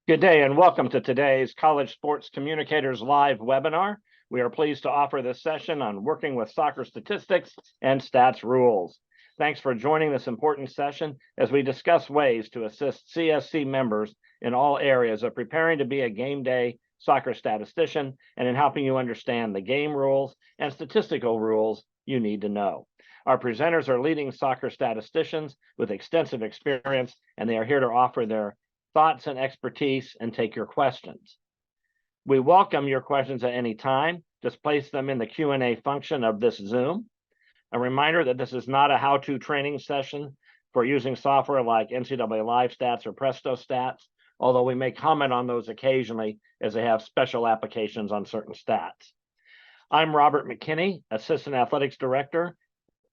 Good day and welcome to today's College Sports Communicators live webinar. We are pleased to offer this session on working with soccer statistics and stats rules. Thanks for joining this important session as we discuss ways to assist CSC members in all areas of preparing to be a game day soccer statistician and in helping you understand the game rules and statistical rules you need to know. Our presenters are leading soccer statisticians with extensive experience, and they are here to offer their thoughts and expertise and take your questions. We welcome your questions at any time. Just place them in the Q&A function of this Zoom. A reminder that this is not a how-to training session for using software like NCAA Live Stats or Presto Stats, although we may comment on those occasionally as they have special applications on certain stats. I'm Robert McKinney, Assistant Athletics Director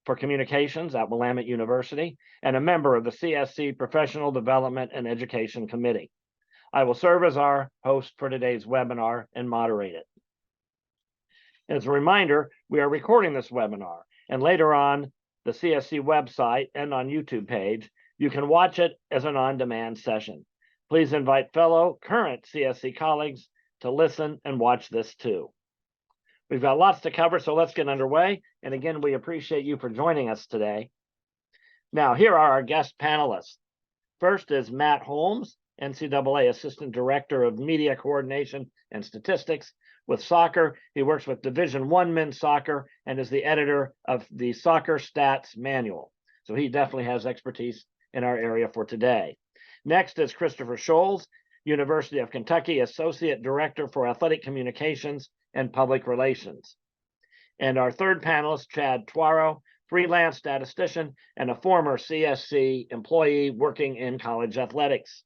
for Communications at Willamette University and a member of the CSC Professional Development and Education Committee. I will serve as our host for today's webinar and moderate it. As a reminder, we are recording this webinar, and later on the CSC website and on YouTube page, you can watch it as an on-demand session. Please invite fellow current CSC colleagues to listen and watch this too. We've got lots to cover, so let's get underway. And again, we appreciate you for joining us today. Now, here are our guest panelists. First is Matt Holmes, NCAA Assistant Director of Media Coordination and Statistics. With soccer, he works with Division I men's soccer and is the editor of the Soccer Stats Manual. So he definitely has expertise in our area for today. Next is Christopher Scholes, University of Kentucky Associate Director for Athletic Communications and Public Relations. And our third panelist, Chad Tuaro, freelance statistician and a former CSC employee working in college athletics.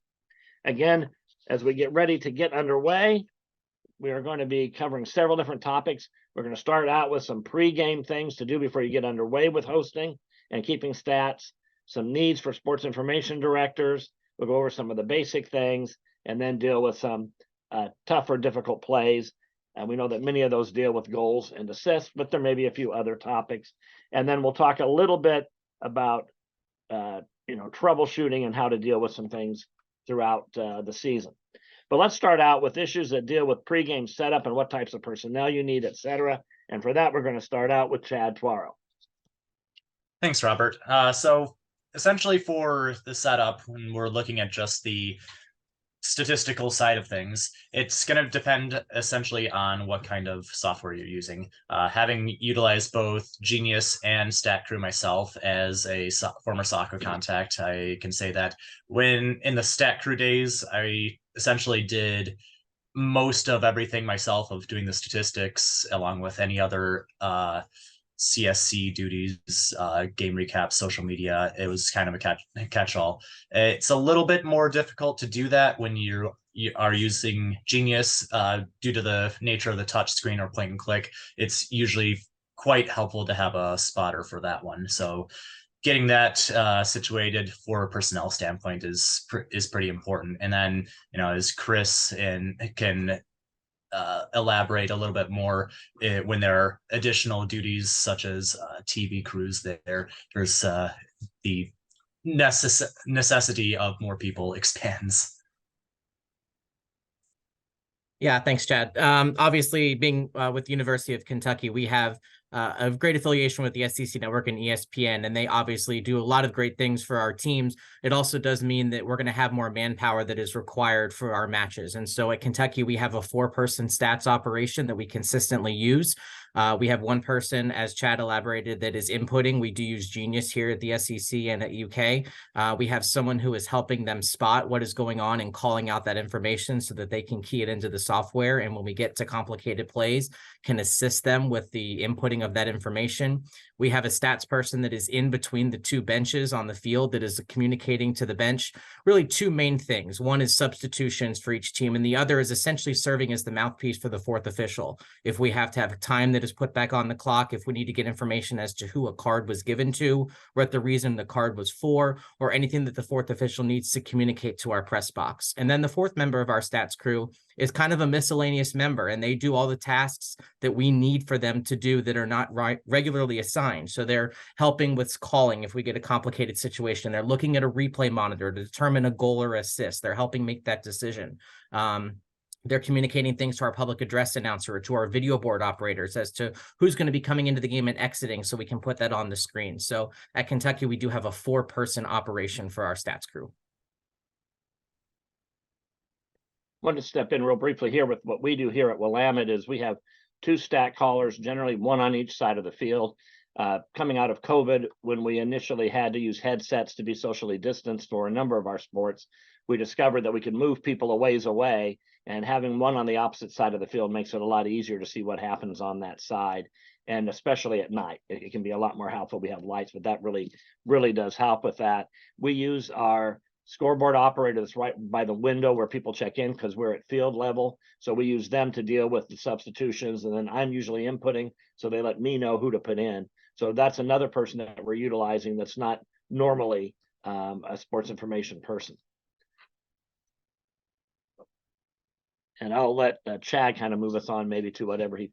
Again, as we get ready to get underway, we are going to be covering several different topics. We're going to start out with some pregame things to do before you get underway with hosting and keeping stats, some needs for sports information directors. We'll go over some of the basic things and then deal with some tough or difficult plays. And we know that many of those deal with goals and assists, but there may be a few other topics. And then we'll talk a little bit about troubleshooting and how to deal with some things throughout the season. But let's start out with issues that deal with pregame setup and what types of personnel you need, et cetera. And for that, we're going to start out with Chad Tuaro. Thanks, Robert. So essentially for the setup, when we're looking at just the statistical side of things, it's going to depend essentially on what kind of software you're using. Having utilized both Genius and StatCrew myself as a former soccer contact, I can say that when in the StatCrew days, I essentially did most of everything myself of doing the statistics along with any other CSC duties, game recaps, social media. It was kind of a catch-all. It's a little bit more difficult to do that when you are using Genius due to the nature of the touch screen or point and click. It's usually quite helpful to have a spotter for that one. So getting that situated for a personnel standpoint is pretty important. And then, as Chris can elaborate a little bit more when there are additional duties such as TV crews there's the necessity of more people expands. Yeah, thanks, Chad. Obviously, being with the University of Kentucky, we have a great affiliation with the SEC Network and ESPN, and they obviously do a lot of great things for our teams. It also does mean that we're going to have more manpower that is required for our matches. And so at Kentucky, we have a 4-person stats operation that we consistently use. We have one person, as Chad elaborated, that is inputting. We do use Genius here at the SEC and at UK. We have someone who is helping them spot what is going on and calling out that information so that they can key it into the software. And when we get to complicated plays, can assist them with the inputting of that information. We have a stats person that is in between the two benches on the field that is communicating to the bench. Really two main things. One is substitutions for each team, and the other is essentially serving as the mouthpiece for the fourth official. If we have to have time that is put back on the clock, if we need to get information as to who a card was given to, what the reason the card was for, or anything that the fourth official needs to communicate to our press box. And then the fourth member of our stats crew is kind of a miscellaneous member, and they do all the tasks that we need for them to do that are not regularly assigned assigned. So they're helping with calling if we get a complicated situation. They're looking at a replay monitor to determine a goal or assist. They're helping make that decision. They're communicating things to our public address announcer or to our video board operators as to who's going to be coming into the game and exiting, so we can put that on the screen. So at Kentucky, we do have a 4-person operation for our stats crew. I want to step in real briefly here with what we do here at Willamette is we have 2 stat callers, generally 1 on each side of the field. Coming out of COVID, when we initially had to use headsets to be socially distanced for a number of our sports, we discovered that we could move people a ways away, and having 1 on the opposite side of the field makes it a lot easier to see what happens on that side. And especially at night, it can be a lot more helpful. We have lights, but that really does help with that. We use our scoreboard operator that's right by the window where people check in, because we're at field level. So we use them to deal with the substitutions, and then I'm usually inputting, so they let me know who to put in. So that's another person that we're utilizing that's not normally a sports information person. And I'll let Chad kind of move us on maybe to whatever he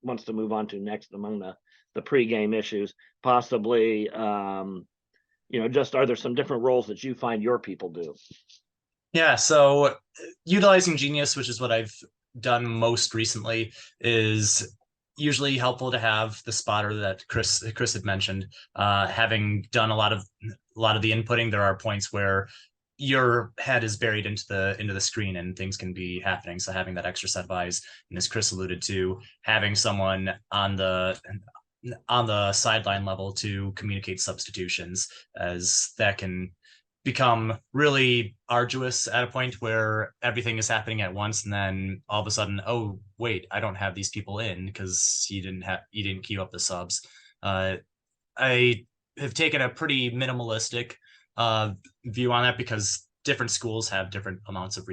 wants to move on to next among the pregame issues. Possibly, just are there some different roles that you find your people do? Yeah, so utilizing Genius, which is what I've done most recently, is usually helpful to have the spotter that Chris had mentioned. Having done a lot of the inputting, there are points where your head is buried into the screen and things can be happening. So having that extra set of eyes, and as Chris alluded to, having someone on the sideline level to communicate substitutions, as that can become really arduous at a point where everything is happening at once, and then all of a sudden, oh wait, I don't have these people in because you didn't queue up the subs. I have taken a pretty minimalistic view on that, because different schools have different amounts of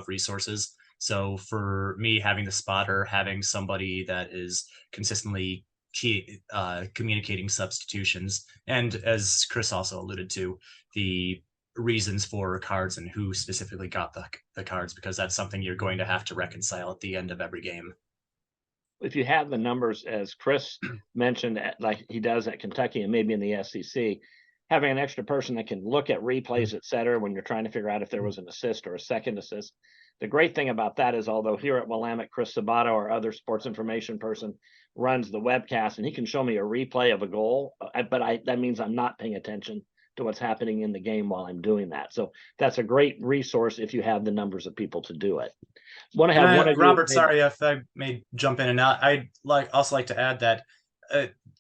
resources. So for me, having the spotter, having somebody that is consistently communicating substitutions, and as Chris also alluded to, the reasons for cards and who specifically got the cards, because that's something you're going to have to reconcile at the end of every game. If you have the numbers, as Chris mentioned, like he does at Kentucky and maybe in the SEC, having an extra person that can look at replays, et cetera, when you're trying to figure out if there was an assist or a second assist. The great thing about that is, although here at Willamette, Chris Sabato, our other sports information person, runs the webcast, and he can show me a replay of a goal, but that means I'm not paying attention to what's happening in the game while I'm doing that. So that's a great resource if you have the numbers of people to do it. Want to have one of Robert, sorry if I may jump in and out. I'd also like to add that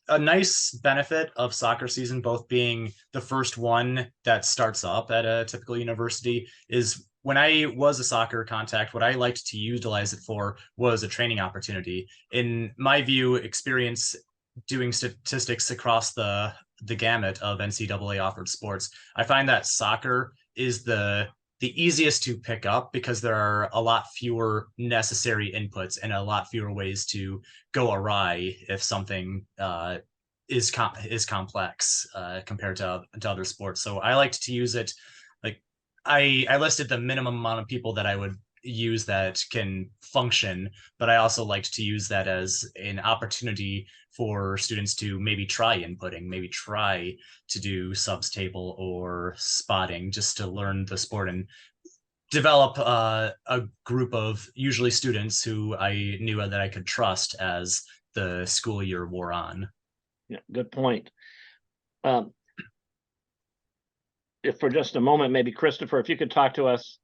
a nice benefit of soccer season, both being the first one that starts up at a typical university, is when I was a soccer contact, what I liked to utilize it for was a training opportunity. In my view, experience doing statistics across the gamut of NCAA offered sports, I find that soccer is the easiest to pick up, because there are a lot fewer necessary inputs and a lot fewer ways to go awry if something is complex compared to other sports. So I liked to use it. Like I listed the minimum amount of people that I would use that can function, but I also liked to use that as an opportunity for students to maybe try inputting, maybe try to do subs table or spotting, just to learn the sport and develop a group of usually students who I knew that I could trust as the school year wore on. Yeah, good point. If for just a moment, maybe Christopher, if you could talk to us,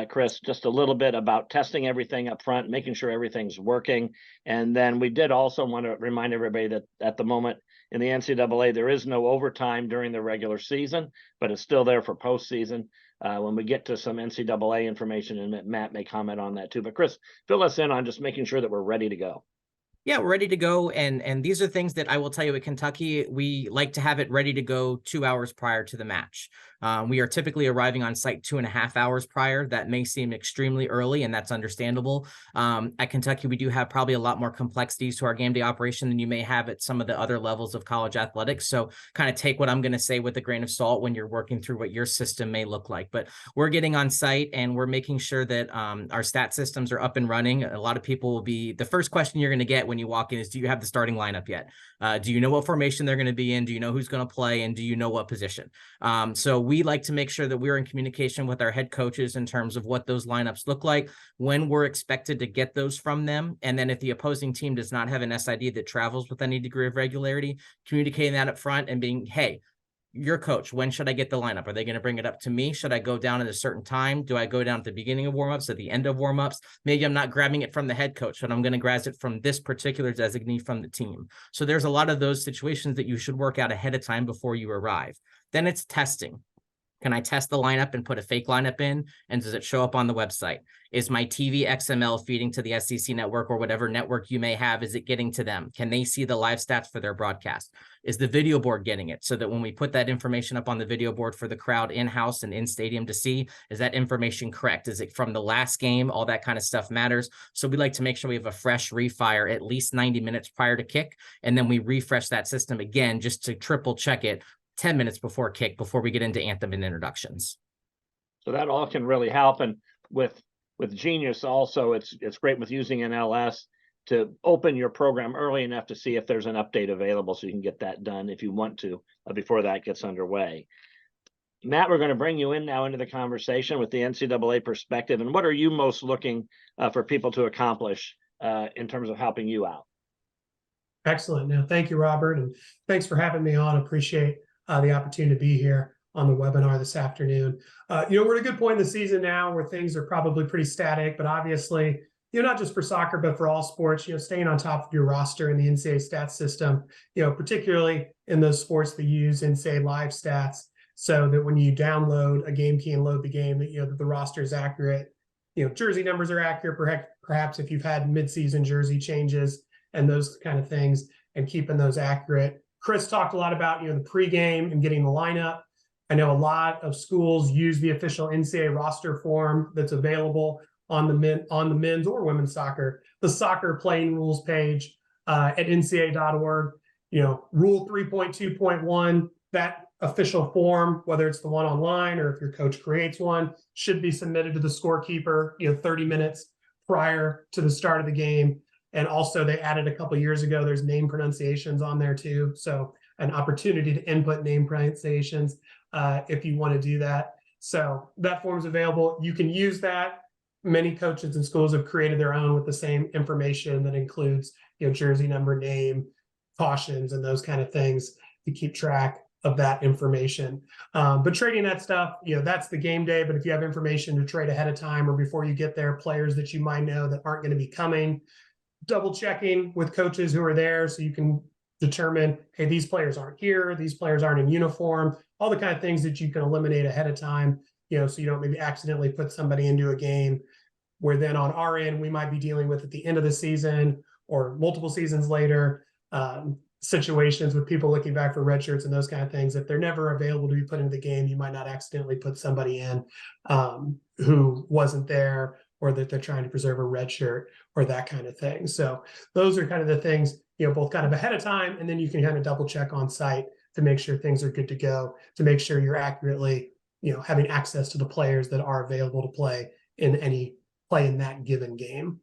Chris, just a little bit about testing everything up front, making sure everything's working. And then we did also want to remind everybody that at the moment in the NCAA, there is no overtime during the regular season, but it's still there for postseason. When we get to some NCAA information, and Matt may comment on that too. But Chris, fill us in on just making sure that we're ready to go. Yeah, we're ready to go. And these are things that I will tell you at Kentucky, we like to have it ready to go 2 hours prior to the match. We are typically arriving on site 2.5 hours prior. That may seem extremely early, and that's understandable. At Kentucky, we do have probably a lot more complexities to our game day operation than you may have at some of the other levels of college athletics. So kind of take what I'm going to say with a grain of salt when you're working through what your system may look like. But we're getting on site and we're making sure that our stat systems are up and running. A lot of people will be, the first question you're going to get when when you walk in is, do you have the starting lineup yet? Do you know what formation they're going to be in? Do you know who's going to play? And do you know what position? So we like to make sure that we're in communication with our head coaches in terms of what those lineups look like, when we're expected to get those from them. And then if the opposing team does not have an SID that travels with any degree of regularity, communicating that up front and being, hey, your coach, when should I get the lineup? Are they going to bring it up to me? Should I go down at a certain time? Do I go down at the beginning of warmups, at the end of warmups? Maybe I'm not grabbing it from the head coach, but I'm going to grab it from this particular designee from the team. So there's a lot of those situations that you should work out ahead of time before you arrive. Then it's testing. Can I test the lineup and put a fake lineup in? And does it show up on the website? Is my TV XML feeding to the SEC network or whatever network you may have? Is it getting to them? Can they see the live stats for their broadcast? Is the video board getting it? So that when we put that information up on the video board for the crowd in-house and in stadium to see, is that information correct? Is it from the last game? All that kind of stuff matters. So we like to make sure we have a fresh refire at least 90 minutes prior to kick. And then we refresh that system again, just to triple check it 10 minutes before kick, before we get into anthem and introductions. So that all can really help. And with Genius also, it's great with using NLS to open your program early enough to see if there's an update available, so you can get that done if you want to before that gets underway. Matt, we're going to bring you in now into the conversation with the NCAA perspective. And what are you most looking for people to accomplish in terms of helping you out? Excellent. Now, thank you, Robert, and thanks for having me on. Appreciate the opportunity to be here on the webinar this afternoon. We're at a good point in the season now where things are probably pretty static, but obviously, not just for soccer, but for all sports, staying on top of your roster in the NCAA stats system, particularly in those sports that use NCAA live stats, so that when you download a game key and load the game, that the roster is accurate, jersey numbers are accurate, perhaps if you've had midseason jersey changes and those kind of things, and keeping those accurate. Chris talked a lot about, the pregame and getting the lineup. I know a lot of schools use the official NCAA roster form that's available on the men's or women's soccer, the soccer playing rules page at ncaa.org. Rule 3.2.1, that official form, whether it's the one online or if your coach creates one, should be submitted to the scorekeeper, 30 minutes prior to the start of the game. And also they added a couple years ago, there's name pronunciations on there too. So an opportunity to input name pronunciations if you want to do that. So that form is available. You can use that. Many coaches and schools have created their own with the same information that includes, jersey number, name, cautions, and those kind of things to keep track of that information. But trading that stuff, that's the game day. But if you have information to trade ahead of time or before you get there, players that you might know that aren't going to be coming, double checking with coaches who are there so you can determine, hey, these players aren't here, these players aren't in uniform, all the kind of things that you can eliminate ahead of time, so you don't maybe accidentally put somebody into a game where then on our end, we might be dealing with at the end of the season or multiple seasons later, situations with people looking back for red shirts and those kind of things. If they're never available to be put into the game, you might not accidentally put somebody in who wasn't there, or that they're trying to preserve a red shirt or that kind of thing. So those are kind of the things, both kind of ahead of time, and then you can kind of double check on site to make sure things are good to go, to make sure you're accurately, having access to the players that are available to play in any play in that given game.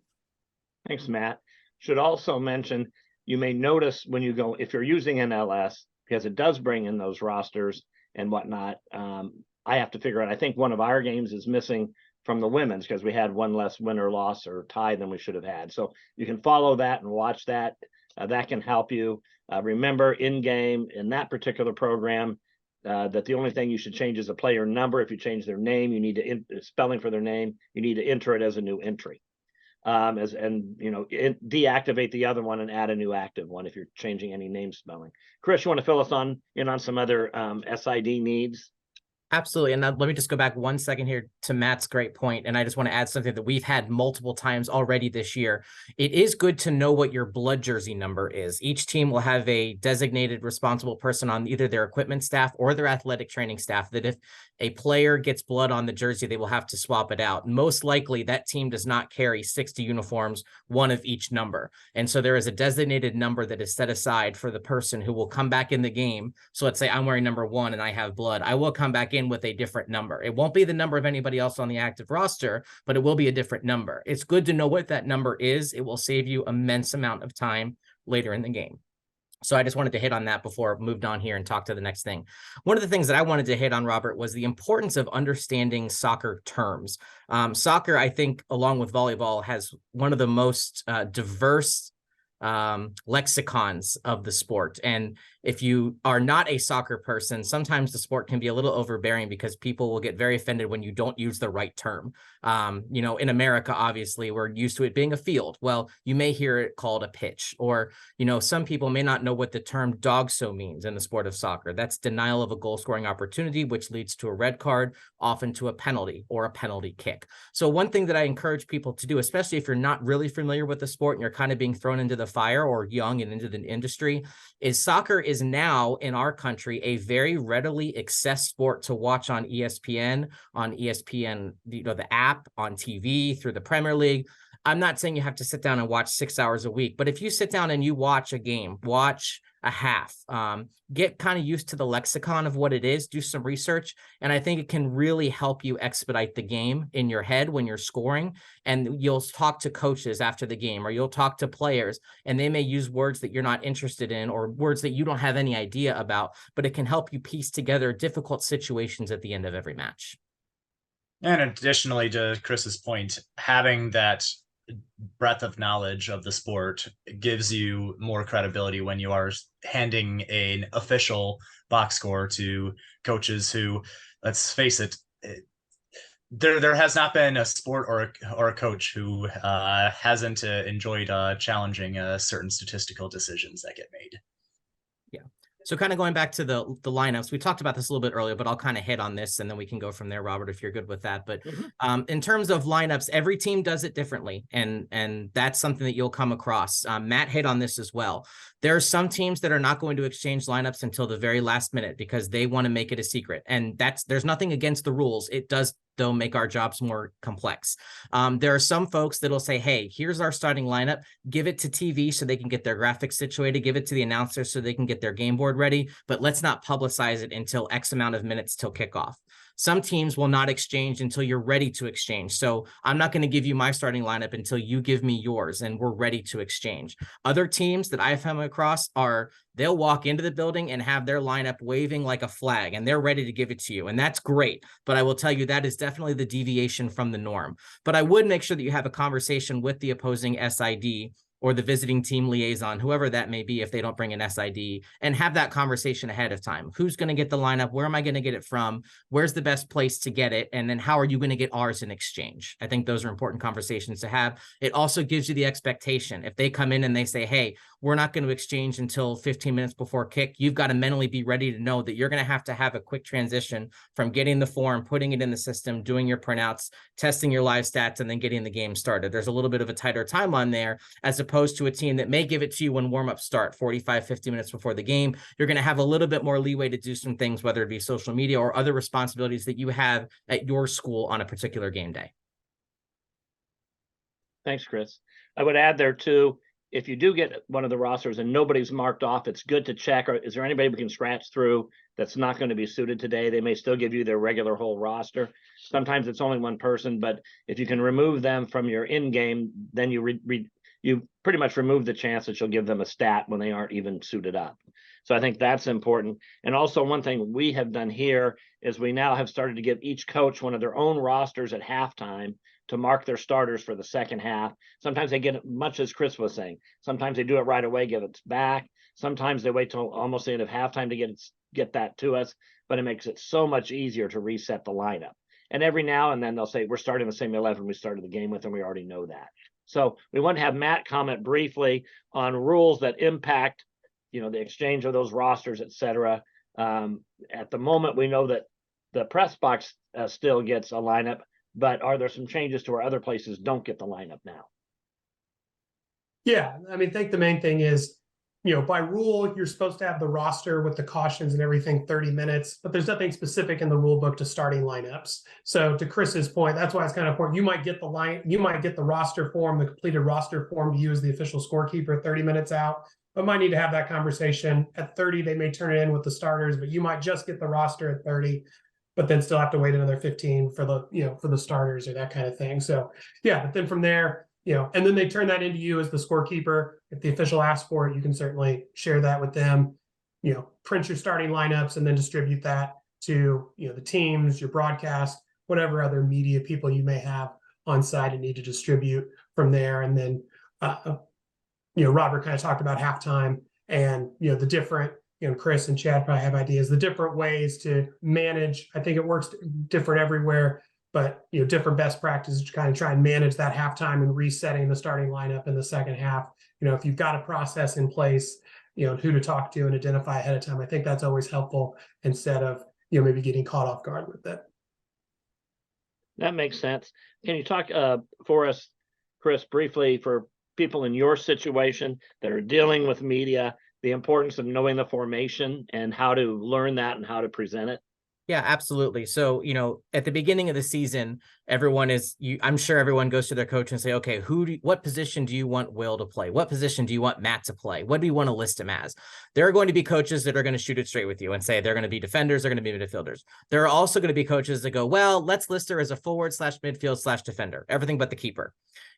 Thanks, Matt. Should also mention, you may notice when you go, if you're using NLS, because it does bring in those rosters and whatnot, I have to figure out, I think one of our games is missing from the women's because we had one less win or loss or tie than we should have had. So you can follow that and watch that. That can help you. Remember in game in that particular program that the only thing you should change is a player number. If you change their name, you need to spelling for their name. You need to enter it as a new entry. Deactivate the other one and add a new active one if you're changing any name spelling. Chris, you want to fill us in on some other SID needs? Absolutely. And now let me just go back 1 second here to Matt's great point. And I just want to add something that we've had multiple times already this year. It is good to know what your blood jersey number is. Each team will have a designated responsible person on either their equipment staff or their athletic training staff that if a player gets blood on the jersey, they will have to swap it out. Most likely that team does not carry 60 uniforms, one of each number. And so there is a designated number that is set aside for the person who will come back in the game. So let's say I'm wearing number 1 and I have blood. I will come back in in with a different number. It won't be the number of anybody else on the active roster, but it will be a different number. It's good to know what that number is. It will save you immense amount of time later in the game. So I just wanted to hit on that before I moved on here and talk to the next thing. One of the things that I wanted to hit on, Robert, was the importance of understanding soccer terms. Soccer, I think, along with volleyball, has one of the most diverse lexicons of the sport. And if you are not a soccer person, sometimes the sport can be a little overbearing because people will get very offended when you don't use the right term. In America, obviously, we're used to it being a field. Well, you may hear it called a pitch, or, some people may not know what the term dogso means in the sport of soccer. That's denial of a goal scoring opportunity, which leads to a red card, often to a penalty or a penalty kick. So one thing that I encourage people to do, especially if you're not really familiar with the sport and you're kind of being thrown into the fire or young and into the industry, is soccer is now in our country a very readily accessed sport to watch on ESPN, the app, on TV, through the Premier League. I'm not saying you have to sit down and watch 6 hours a week, but if you sit down and you watch a game, watch a half, get kind of used to the lexicon of what it is, do some research, and I think it can really help you expedite the game in your head when you're scoring. And you'll talk to coaches after the game, or you'll talk to players, and they may use words that you're not interested in or words that you don't have any idea about, but it can help you piece together difficult situations at the end of every match. And additionally, to Chris's point, having that breadth of knowledge of the sport gives you more credibility when you are handing an official box score to coaches who, let's face it, there has not been a sport or a coach who hasn't enjoyed challenging certain statistical decisions that get made. So kind of going back to the lineups, we talked about this a little bit earlier, but I'll kind of hit on this and then we can go from there, Robert, if you're good with that. But in terms of lineups, every team does it differently. And that's something that you'll come across. Matt hit on this as well. There are some teams that are not going to exchange lineups until the very last minute because they want to make it a secret. And there's nothing against the rules. It does, though, make our jobs more complex. There are some folks that'll say, hey, here's our starting lineup, give it to TV so they can get their graphics situated, give it to the announcer so they can get their game board ready, but let's not publicize it until X amount of minutes till kickoff. Some teams will not exchange until you're ready to exchange. So I'm not going to give you my starting lineup until you give me yours and we're ready to exchange. Other teams that I've come across they'll walk into the building and have their lineup waving like a flag and they're ready to give it to you. And that's great. But I will tell you that is definitely the deviation from the norm. But I would make sure that you have a conversation with the opposing SID or the visiting team liaison, whoever that may be, if they don't bring an SID, and have that conversation ahead of time. Who's going to get the lineup? Where am I going to get it from? Where's the best place to get it? And then how are you going to get ours in exchange? I think those are important conversations to have. It also gives you the expectation. If they come in and they say, hey, we're not going to exchange until 15 minutes before kick, you've got to mentally be ready to know that you're going to have a quick transition from getting the form, putting it in the system, doing your printouts, testing your live stats, and then getting the game started. There's a little bit of a tighter timeline there, as opposed to a team that may give it to you when warm-ups start 45, 50 minutes before the game. You're going to have a little bit more leeway to do some things, whether it be social media or other responsibilities that you have at your school on a particular game day. Thanks, Chris. I would add there too, if you do get one of the rosters and nobody's marked off, it's good to check, or is there anybody we can scratch through that's not going to be suited today? They may still give you their regular whole roster. Sometimes it's only one person, but if you can remove them from your in-game, then you pretty much remove the chance that you'll give them a stat when they aren't even suited up. So I think that's important. And also one thing we have done here is we now have started to give each coach one of their own rosters at halftime to mark their starters for the second half. Sometimes they get it, much as Chris was saying. Sometimes they do it right away, give it back. Sometimes they wait till almost the end of halftime to get that to us, but it makes it so much easier to reset the lineup. And every now and then they'll say, we're starting the same 11 we started the game with, and we already know that. So we want to have Matt comment briefly on rules that impact, the exchange of those rosters, et cetera. At the moment, we know that the press box still gets a lineup, but are there some changes to where other places don't get the lineup now? Yeah, I think the main thing is, by rule, you're supposed to have the roster with the cautions and everything 30 minutes, but there's nothing specific in the rule book to starting lineups. So to Chris's point, that's why it's kind of important. You might get the roster form, the completed roster form to use the official scorekeeper 30 minutes out, but might need to have that conversation. At 30, they may turn it in with the starters, but you might just get the roster at 30. but then still have to wait another 15 for the starters or that kind of thing. So yeah, but then from there, and then they turn that into you as the scorekeeper. If the official asks for it, you can certainly share that with them, print your starting lineups and then distribute that to, the teams, your broadcast, whatever other media people you may have on site and need to distribute from there. And then, Robert kind of talked about halftime and, the different, Chris and Chad probably have ideas, the different ways to manage. I think it works different everywhere, but, different best practices to kind of try and manage that halftime and resetting the starting lineup in the second half. If you've got a process in place, who to talk to and identify ahead of time, I think that's always helpful instead of, maybe getting caught off guard with it. That makes sense. Can you talk for us, Chris, briefly, for people in your situation that are dealing with media, the importance of knowing the formation and how to learn that and how to present it? Yeah, absolutely. So, at the beginning of the season, I'm sure everyone goes to their coach and say, okay, what position do you want Will to play? What position do you want Matt to play? What do you want to list him as? There are going to be coaches that are going to shoot it straight with you and say they're going to be defenders, they're going to be midfielders. There are also going to be coaches that go, well, let's list her as a forward/midfield/defender, everything but the keeper.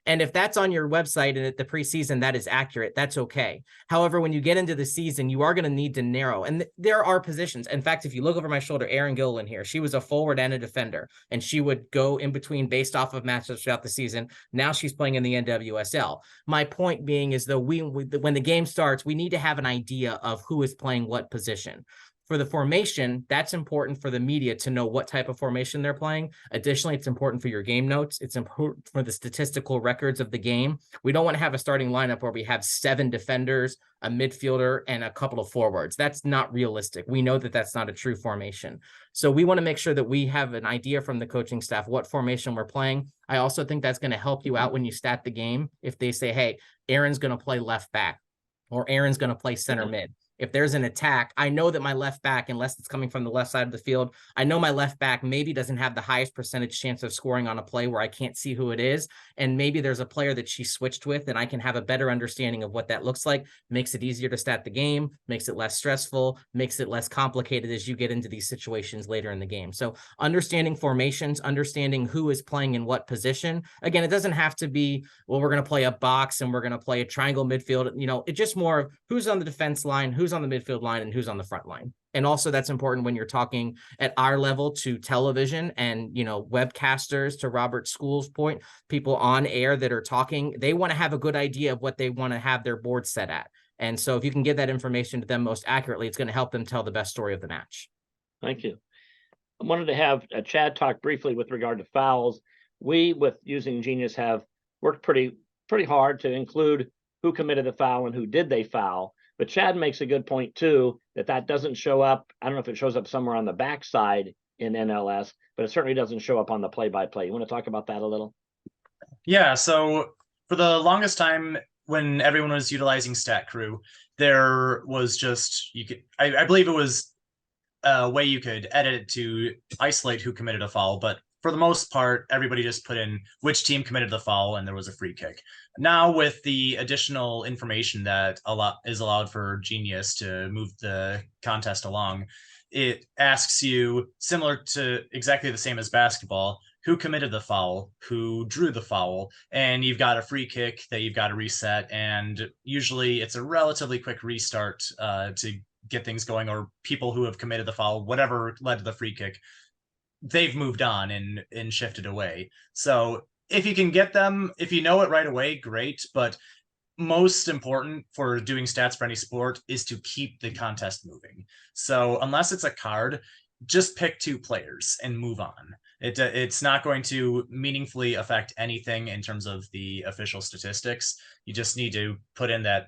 And if that's on your website and at the preseason that is accurate, that's okay. However, when you get into the season, you are going to need to narrow. And there are positions. In fact, if you look over my shoulder, Erin Gilliland here, she was a forward and a defender, and she would go in between based off of matchups throughout the season. Now she's playing in the NWSL. My point being is, though, when the game starts, we need to have an idea of who is playing what position. For the formation, that's important for the media to know what type of formation they're playing. Additionally, it's important for your game notes. It's important for the statistical records of the game. We don't want to have a starting lineup where we have 7 defenders, a midfielder, and a couple of forwards. That's not realistic. We know that that's not a true formation. So we want to make sure that we have an idea from the coaching staff what formation we're playing. I also think that's going to help you out when you stat the game. If they say, hey, Aaron's going to play left back or Aaron's going to play center mid. If there's an attack, I know that my left back, unless it's coming from the left side of the field, I know my left back maybe doesn't have the highest percentage chance of scoring on a play where I can't see who it is. And maybe there's a player that she switched with, and I can have a better understanding of what that looks like. Makes it easier to stat the game, makes it less stressful, makes it less complicated as you get into these situations later in the game. So understanding formations, understanding who is playing in what position. Again, it doesn't have to be, well, we're going to play a box and we're going to play a triangle midfield. It's just more of who's on the defense line, who's on the midfield line, and who's on the front line. And also that's important when you're talking at our level to television and, webcasters, to Robert School's point, people on air that are talking, they want to have a good idea of what they want to have their board set at. And so if you can get that information to them most accurately, it's going to help them tell the best story of the match. Thank you. I wanted to have Chad talk briefly with regard to fouls. We, with Using Genius, have worked pretty hard to include who committed the foul and who did they foul. But Chad makes a good point, too, that doesn't show up. I don't know if it shows up somewhere on the backside in NLS, but it certainly doesn't show up on the play-by-play. You want to talk about that a little? Yeah, so for the longest time, when everyone was utilizing Stat Crew, there was just, I believe it was a way you could edit it to isolate who committed a foul, but for the most part, everybody just put in which team committed the foul and there was a free kick. Now, with the additional information that is allowed for Genius to move the contest along, it asks you, similar to exactly the same as basketball, who committed the foul, who drew the foul, and you've got a free kick that you've got to reset. And usually it's a relatively quick restart to get things going, or people who have committed the foul, whatever led to the free kick, they've moved on and shifted away. So if you can get them, if you know it right away, great. But most important for doing stats for any sport is to keep the contest moving. So unless it's a card, just pick 2 players and move on. It's not going to meaningfully affect anything in terms of the official statistics. You just need to put in that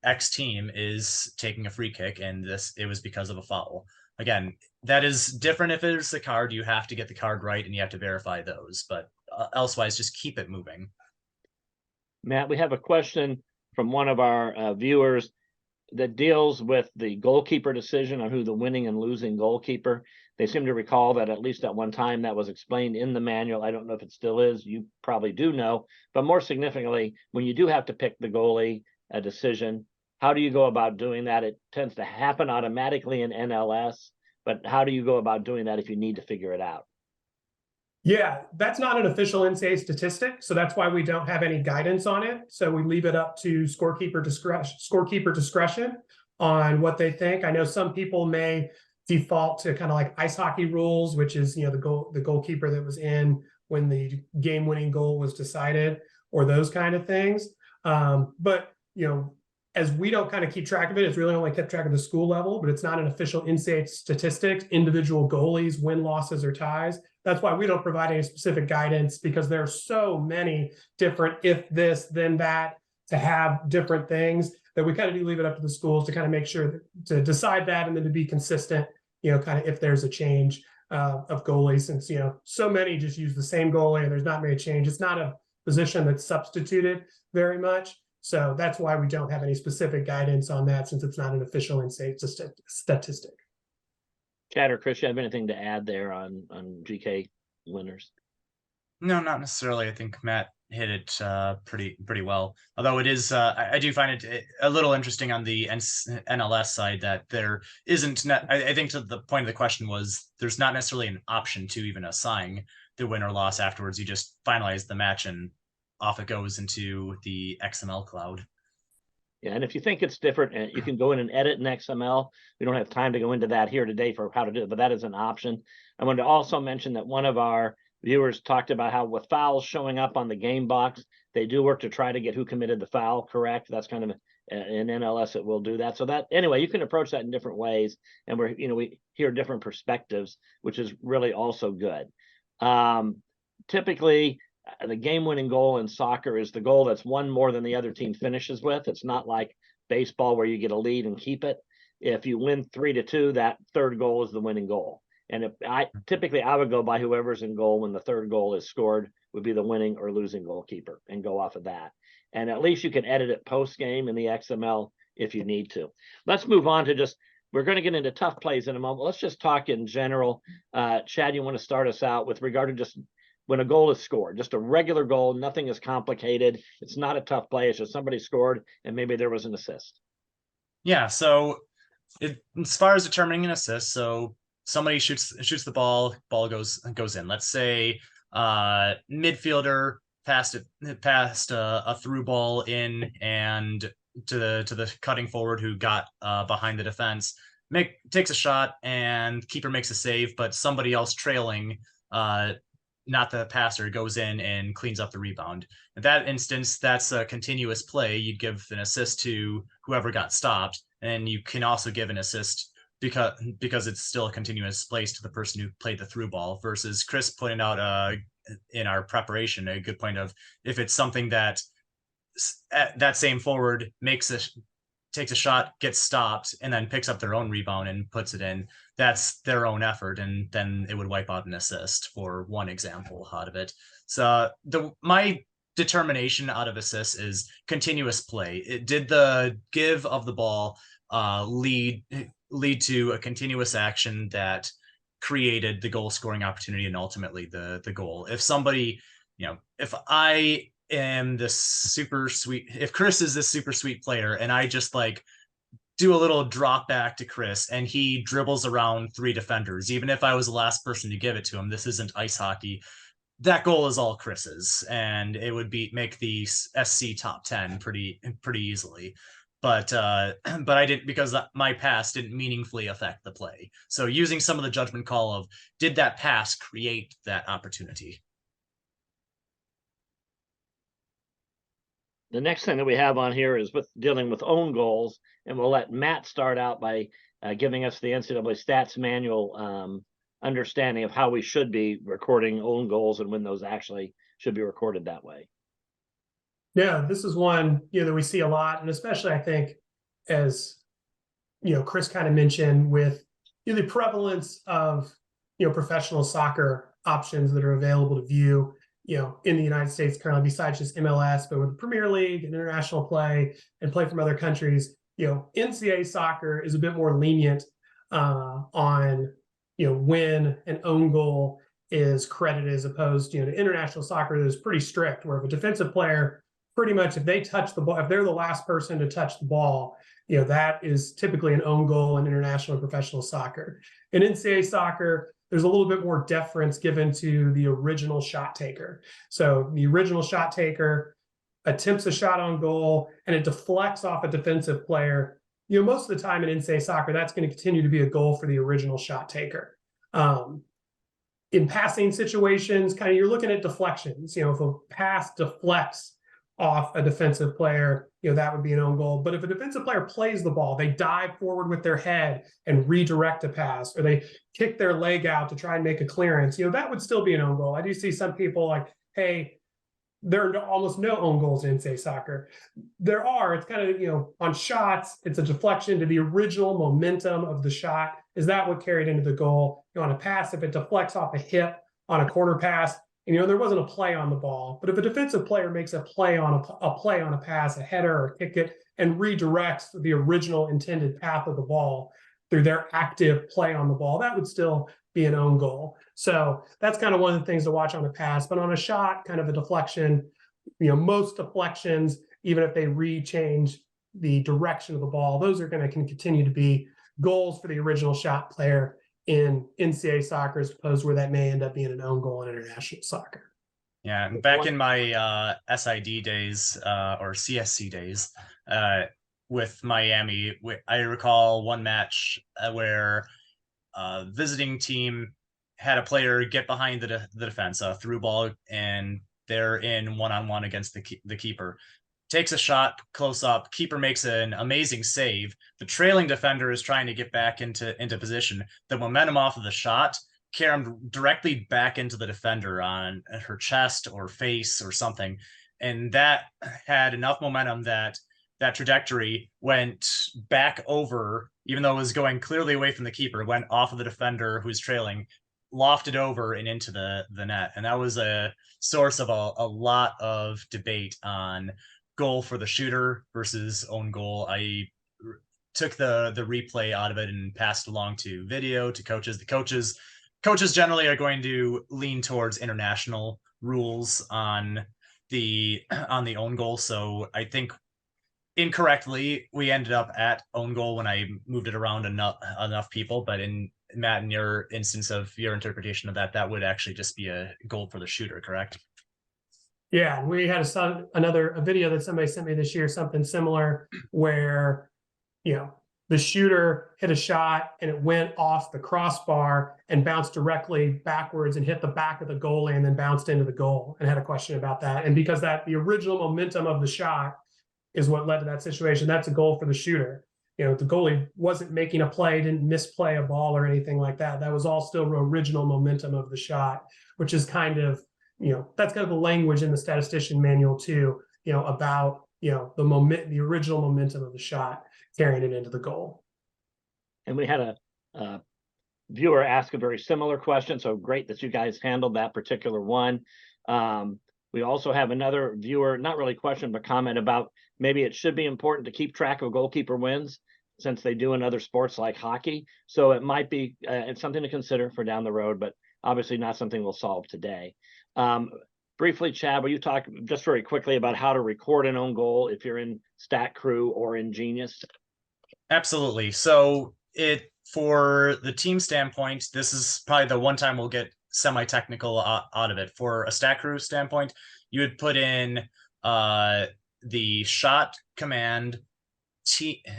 X team is taking a free kick and it was because of a foul. Again, that is different if it's a card. You have to get the card right and you have to verify those, but elsewise just keep it moving. Matt, we have a question from one of our viewers that deals with the goalkeeper decision on who the winning and losing goalkeeper. They seem to recall that at least at one time that was explained in the manual. I don't know if it still is. You probably do know. But more significantly, when you do have to pick the goalie, a decision, how do you go about doing that? It tends to happen automatically in NLS. but how do you go about doing that if you need to figure it out? Yeah, that's not an official NCAA statistic, so that's why we don't have any guidance on it. So we leave it up to scorekeeper discretion on what they think. I know some people may default to kind of like ice hockey rules, which is, you know, the goalkeeper that was in when the game-winning goal was decided, or those kind of things. But, you know, as we don't kind of keep track of it, it's really only kept track of the school level, but it's not an official NCAA statistics, individual goalies, win, losses, or ties. That's why we don't provide any specific guidance, because there are so many different if this, then that, to have different things, that we kind of do leave it up to the schools to kind of make sure to decide that, and then to be consistent, you know, kind of if there's a change of goalies, since, you know, so many just use the same goalie and there's not many change. It's not a position that's substituted very much. So that's why we don't have any specific guidance on that, since it's not an official NCAA statistic. Chad or Chris, you have anything to add there on GK winners? No, not necessarily. I think Matt hit it pretty well. Although it is, I do find it a little interesting on the NLS side that there isn't. I think to the point of the question was, there's not necessarily an option to even assign the win or loss afterwards. You just finalize the match and off it goes into the XML cloud. Yeah, and if you think it's different, you can go in and edit in XML. We don't have time to go into that here today for how to do it, but that is an option. I wanted to also mention that one of our viewers talked about how with fouls showing up on the game box, they do work to try to get who committed the foul correct. That's kind of in NLS, it will do that. So that, anyway, you can approach that in different ways. And we hear different perspectives, which is really also good. Typically, the game-winning goal in soccer is the goal that's one more than the other team finishes with. It's not like baseball where you get a lead and keep it. If you win 3-2, that third goal is the winning goal. And if typically I would go by whoever's in goal when the third goal is scored would be the winning or losing goalkeeper, and go off of that. And at least you can edit it post game in the XML if you need to. Let's move on to we're going to get into tough plays in a moment. Let's just talk in general. Chad, you want to start us out with regard to just when a goal is scored, just a regular goal, nothing is complicated. It's not a tough play. It's just somebody scored and maybe there was an assist. Yeah. So as far as determining an assist, so somebody shoots the ball goes in. Let's say midfielder passed a through ball in and to the cutting forward who got behind the defense, takes a shot and keeper makes a save, but somebody else trailing, not the passer, goes in and cleans up the rebound. In that instance, that's a continuous play. You'd give an assist to whoever got stopped, and you can also give an assist because it's still a continuous place to the person who played the through ball. Versus Chris pointed out in our preparation a good point of, if it's something that that same forward takes a shot, gets stopped, and then picks up their own rebound and puts it in, that's their own effort, and then it would wipe out an assist, for one example out of it. So my determination out of assists is continuous play. Did the give of the ball lead to a continuous action that created the goal scoring opportunity and ultimately the goal? If somebody, if I am this super sweet, if Chris is this super sweet player and I just do a little drop back to Chris and he dribbles around 3 defenders, even if I was the last person to give it to him, this isn't ice hockey, that goal is all Chris's, and it would make the SC top 10 pretty easily. But I didn't, because my pass didn't meaningfully affect the play. So using some of the judgment call of, did that pass create that opportunity? The next thing that we have on here is with dealing with own goals, and we'll let Matt start out by giving us the NCAA stats manual understanding of how we should be recording own goals and when those actually should be recorded that way. Yeah, this is one that we see a lot, and especially I think, as Chris kind of mentioned, with the prevalence of professional soccer options that are available to view in the United States currently, besides just MLS, but with the Premier League and international play and play from other countries, NCAA soccer is a bit more lenient on when an own goal is credited, as opposed to international soccer that is pretty strict, where if a defensive player pretty much if they touch the ball, if they're the last person to touch the ball, that is typically an own goal in international and professional soccer. In NCAA soccer, there's a little bit more deference given to the original shot taker. So the original shot taker attempts a shot on goal and it deflects off a defensive player. Most of the time in NCAA soccer, that's going to continue to be a goal for the original shot taker. In passing situations, kind of you're looking at deflections. If a pass deflects off a defensive player, that would be an own goal. But if a defensive player plays the ball, they dive forward with their head and redirect a pass, or they kick their leg out to try and make a clearance, that would still be an own goal. I do see some people like, hey, there are almost no own goals in NCAA soccer. There are, it's kind of, on shots, it's a deflection to the original momentum of the shot. Is that what carried into the goal? On a pass, if it deflects off a hip on a corner pass, there wasn't a play on the ball. But if a defensive player makes a play on a pass, a header or kick it, and redirects the original intended path of the ball through their active play on the ball, that would still be an own goal. So that's kind of one of the things to watch on a pass. But on a shot, kind of a deflection, most deflections, even if they rechange the direction of the ball, those are going to continue to be goals for the original shot player in NCAA soccer, as opposed to where that may end up being an own goal in international soccer. Yeah, back in my SID days or CSC days with Miami, I recall one match where a visiting team had a player get behind the defense, a through ball, and they're in one-on-one against the keeper. Takes a shot close up. Keeper makes an amazing save. The trailing defender is trying to get back into position. The momentum off of the shot carried him directly back into the defender on her chest or face or something. And that had enough momentum that trajectory went back over, even though it was going clearly away from the keeper, went off of the defender who's trailing, lofted over and into the net. And that was a source of a lot of debate on goal for the shooter versus own goal. I took the replay out of it and passed along to video to coaches. The coaches generally are going to lean towards international rules on the own goal. So I think incorrectly we ended up at own goal when I moved it around enough people. But in Matt, in your instance of your interpretation of that would actually just be a goal for the shooter, correct? Yeah, we had a video that somebody sent me this year, something similar, where the shooter hit a shot and it went off the crossbar and bounced directly backwards and hit the back of the goalie and then bounced into the goal, and had a question about that. And because the original momentum of the shot is what led to that situation, that's a goal for the shooter. The goalie wasn't making a play, didn't misplay a ball or anything like that. That was all still original momentum of the shot, which is kind of, that's kind of the language in the statistician manual too, about, the original momentum of the shot carrying it into the goal. And we had a viewer ask a very similar question. So great that you guys handled that particular one. We also have another viewer, not really question, but comment about maybe it should be important to keep track of goalkeeper wins, since they do in other sports like hockey. So it might be it's something to consider for down the road, but obviously not something we'll solve today. Briefly, Chad, will you talk just very quickly about how to record an own goal if you're in Stat Crew or in Genius? Absolutely. So for the team standpoint, this is probably the one time we'll get semi-technical out of it. For a Stat Crew standpoint, you would put in the shot command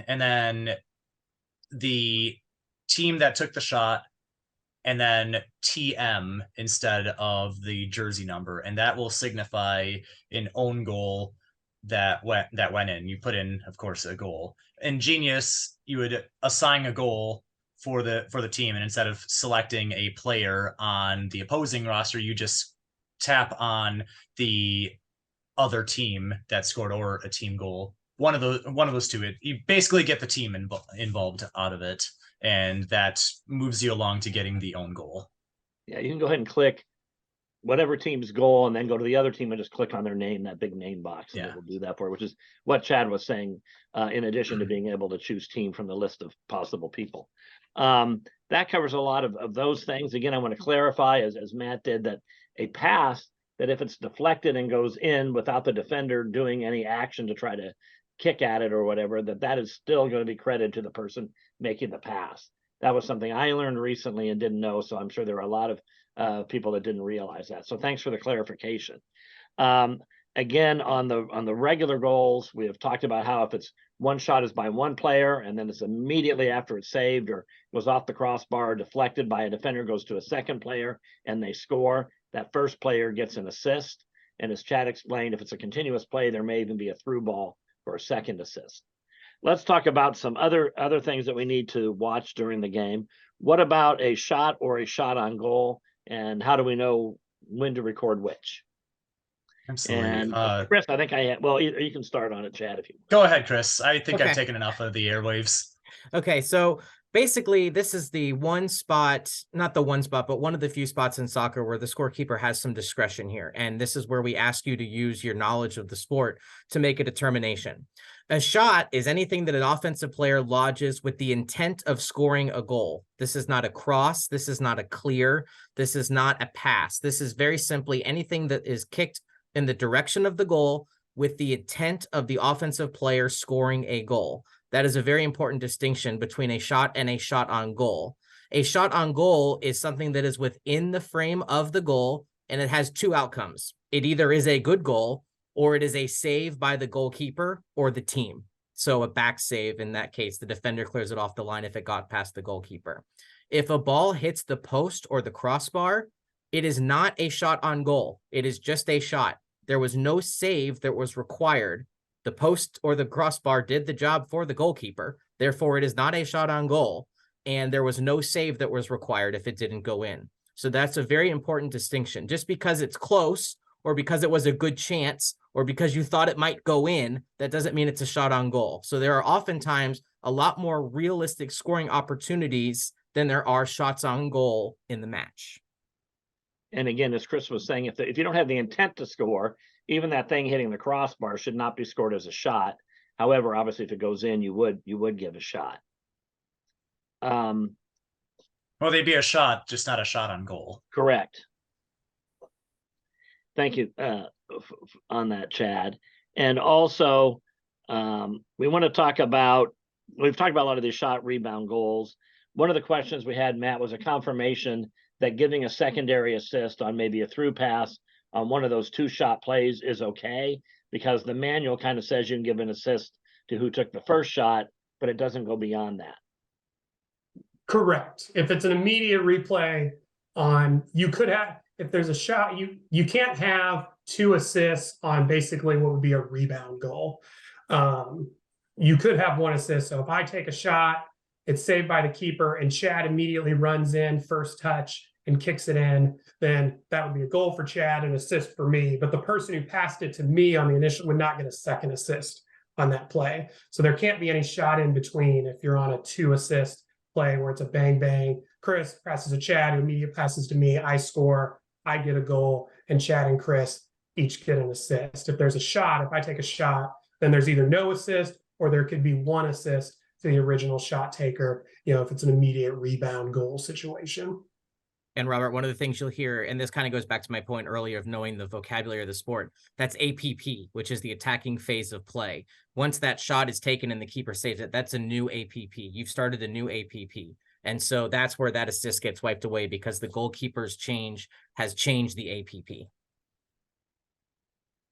and then the team that took the shot, and then TM instead of the jersey number, and that will signify an own goal that went in. You put in, of course, a goal. In Genius, you would assign a goal for the team, and instead of selecting a player on the opposing roster, you just tap on the other team that scored or a team goal. One of those two. You basically get the team involved out of it, and that moves you along to getting the own goal. Yeah, you can go ahead and click whatever team's goal and then go to the other team and just click on their name, that big name box, and it will do that for you, which is what Chad was saying, in addition to being able to choose team from the list of possible people. That covers a lot of those things. Again, I want to clarify, as Matt did, that a pass that if it's deflected and goes in without the defender doing any action to try to kick at it or whatever, that is still going to be credited to the person making the pass. That was something I learned recently and didn't know, so I'm sure there are a lot of people that didn't realize that. So thanks for the clarification. Again, on the regular goals, we have talked about how if it's one shot is by one player and then it's immediately after it's saved or goes off the crossbar, deflected by a defender, goes to a second player and they score, that first player gets an assist. And as Chad explained, if it's a continuous play, there may even be a through ball for a second assist. Let's talk about some other things that we need to watch during the game. What about a shot or a shot on goal? And how do we know when to record which? Absolutely. And Chris, I think you can start on it, Chad, if you want. Go ahead, Chris. I think Okay. I've taken enough of the airwaves. Okay, so basically this is the one spot, not the one spot, but one of the few spots in soccer where the scorekeeper has some discretion here. And this is where we ask you to use your knowledge of the sport to make a determination. A shot is anything that an offensive player lodges with the intent of scoring a goal. This is not a cross. This is not a clear. This is not a pass. This is very simply anything that is kicked in the direction of the goal with the intent of the offensive player scoring a goal. That is a very important distinction between a shot and a shot on goal. A shot on goal is something that is within the frame of the goal, and it has two outcomes. It either is a good goal or it is a save by the goalkeeper or the team. So a back save, in that case, the defender clears it off the line if it got past the goalkeeper. If a ball hits the post or the crossbar, it is not a shot on goal. It is just a shot. There was no save that was required. The post or the crossbar did the job for the goalkeeper. Therefore, it is not a shot on goal. And there was no save that was required if it didn't go in. So that's a very important distinction. Just because it's close or because it was a good chance or because you thought it might go in, that doesn't mean it's a shot on goal. So there are oftentimes a lot more realistic scoring opportunities than there are shots on goal in the match. And again, as Chris was saying, if you don't have the intent to score, even that thing hitting the crossbar should not be scored as a shot. However, obviously, if it goes in, you would give a shot. Well, they'd be a shot, just not a shot on goal. Correct. Thank you on that, Chad. And also, we want to talk about, we've talked about a lot of these shot, rebound, goals. One of the questions we had, Matt, was a confirmation that giving a secondary assist on maybe a through pass on one of those two shot plays is okay, because the manual kind of says you can give an assist to who took the first shot, but it doesn't go beyond that. Correct. If it's an immediate replay on, you could have, if there's a shot, you can't have two assists on basically what would be a rebound goal. You could have one assist. So if I take a shot, it's saved by the keeper and Chad immediately runs in first touch and kicks it in, then that would be a goal for Chad, an assist for me. But the person who passed it to me on the initial would not get a second assist on that play. So there can't be any shot in between if you're on a two assist play where it's a bang, bang. Chris passes to Chad, who immediately passes to me. I score, I get a goal, and Chad and Chris each get an assist. If there's a shot, if I take a shot, then there's either no assist or there could be one assist to the original shot taker, if it's an immediate rebound goal situation. And Robert, one of the things you'll hear, and this kind of goes back to my point earlier of knowing the vocabulary of the sport, that's APP, which is the attacking phase of play. Once that shot is taken and the keeper saves it, that's a new APP. You've started a new APP. And so that's where that assist gets wiped away because the goalkeeper's change has changed the APP.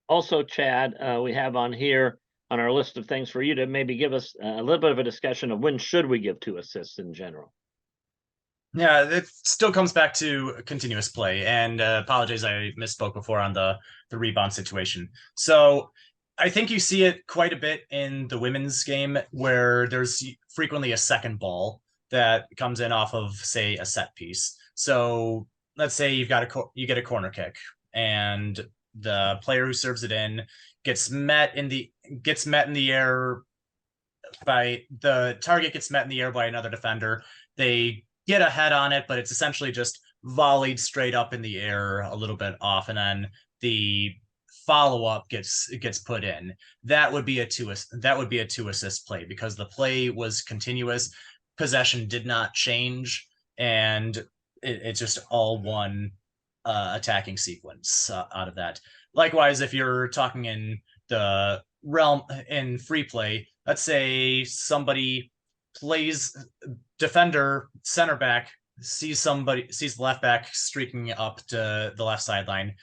Also, Chad, we have on here on our list of things for you to maybe give us a little bit of a discussion of when should we give two assists in general. Yeah, it still comes back to continuous play, and apologize, I misspoke before on the rebound situation. So I think you see it quite a bit in the women's game where there's frequently a second ball that comes in off of, say, a set piece. So let's say you get a corner kick, and the player who serves it in gets met in the air by the target, gets met in the air by another defender. They get a head on it, but it's essentially just volleyed straight up in the air a little bit off, and then the follow-up gets put in. That would be a two assist play because the play was continuous, possession did not change, and it's just all one attacking sequence out of that. Likewise, if you're talking in the realm in free play, let's say somebody plays defender, center back, sees the left back streaking up to the left sideline,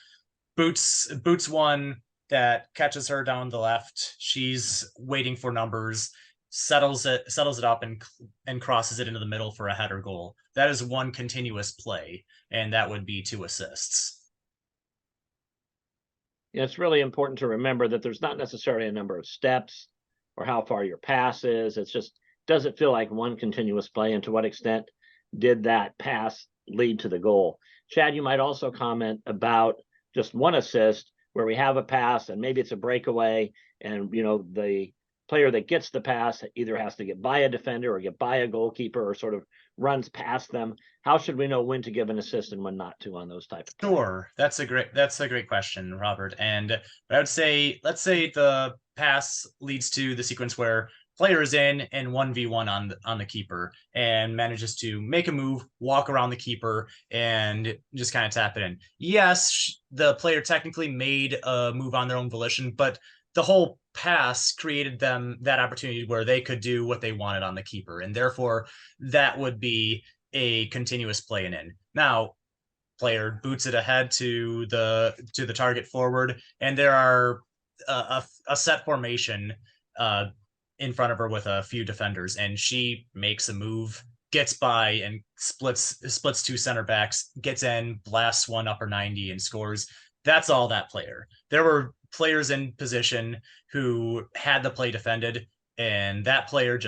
boots one that catches her down the left. She's waiting for numbers, settles it up and crosses it into the middle for a header goal. That is one continuous play, and that would be 2 assists. It's really important to remember that there's not necessarily a number of steps or how far your pass is. It's just, does it feel like one continuous play, and to what extent did that pass lead to the goal? Chad, you might also comment about just one assist where we have a pass and maybe it's a breakaway, and the player that gets the pass either has to get by a defender or get by a goalkeeper or sort of runs past them. How should we know when to give an assist and when not to on those types of plays? Sure, that's a great question, Robert. And I would say, let's say the pass leads to the sequence where player is in and 1v1 on the keeper and manages to make a move, walk around the keeper, and just kind of tap it in. Yes, the player technically made a move on their own volition, but the whole pass created them that opportunity where they could do what they wanted on the keeper, and therefore that would be a continuous play and in. Now, player boots it ahead to the target forward, and there are a set formation in front of her with a few defenders, and she makes a move, gets by and splits 2 center backs, gets in, blasts one upper 90 and scores. That's all that player. There were players in position who had the play defended, and that player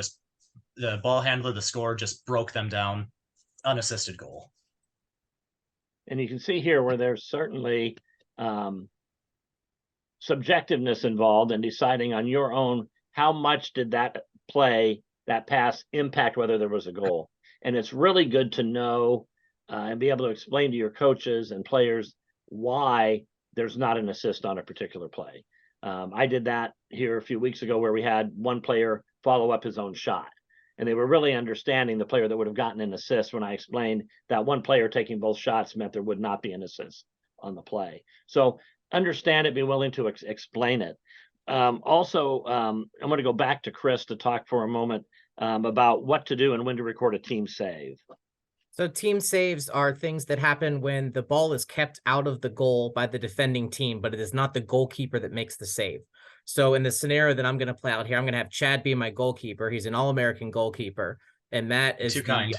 the ball handler, the scorer, just broke them down. Unassisted goal. And you can see here where there's certainly subjectiveness involved in deciding on your own how much did that pass impact whether there was a goal. And it's really good to know and be able to explain to your coaches and players why there's not an assist on a particular play. I did that here a few weeks ago where we had one player follow up his own shot. And they were really understanding the player that would have gotten an assist when I explained that one player taking both shots meant there would not be an assist on the play. So understand it, be willing to explain it. Also, I'm going to go back to Chris to talk for a moment about what to do and when to record a team save. So team saves are things that happen when the ball is kept out of the goal by the defending team, but it is not the goalkeeper that makes the save. So in the the that I'm going to play out here, I'm going to have Chad be my goalkeeper. He's an All-American goalkeeper, and Matt is the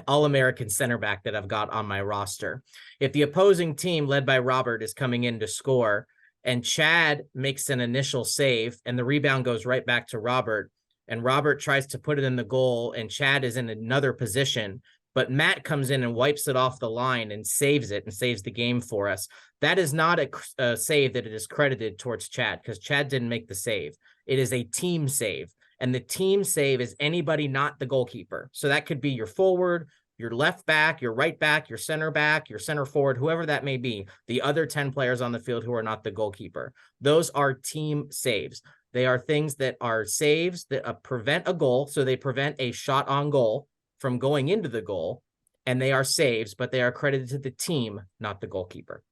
All-American center back that I've got on my roster. If the opposing team led by Robert is coming in to score and Chad makes an initial save and the rebound goes right back to Robert, and Robert tries to put it in the goal and Chad is in another position, but Matt comes in and wipes it off the line and saves it and saves the game for us, that is not a save that it is credited towards Chad, because Chad didn't make the save. It is a team save, and the team save is anybody not the goalkeeper. So that could be your forward, your left back, your right back, your center forward, whoever that may be, the other 10 players on the field who are not the goalkeeper. Those are team saves. They are things that are saves that prevent a goal. So they prevent a shot on goal from going into the goal, and they are saves, but they are credited to the team, not the goalkeeper.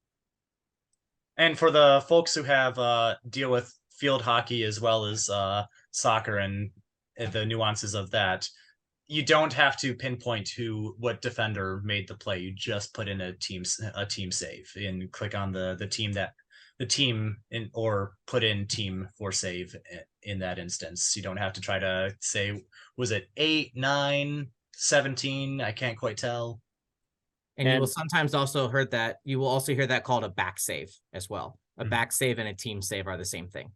And for the folks who have deal with field hockey as well as soccer and the nuances of that, you don't have to pinpoint what defender made the play. You just put in a team save and click on the team or put in team for save in that instance. You don't have to try to say, was it 8, 9, 17? I can't quite tell. And you will sometimes also hear that called a back save as well. A back save and a team save are the same thing.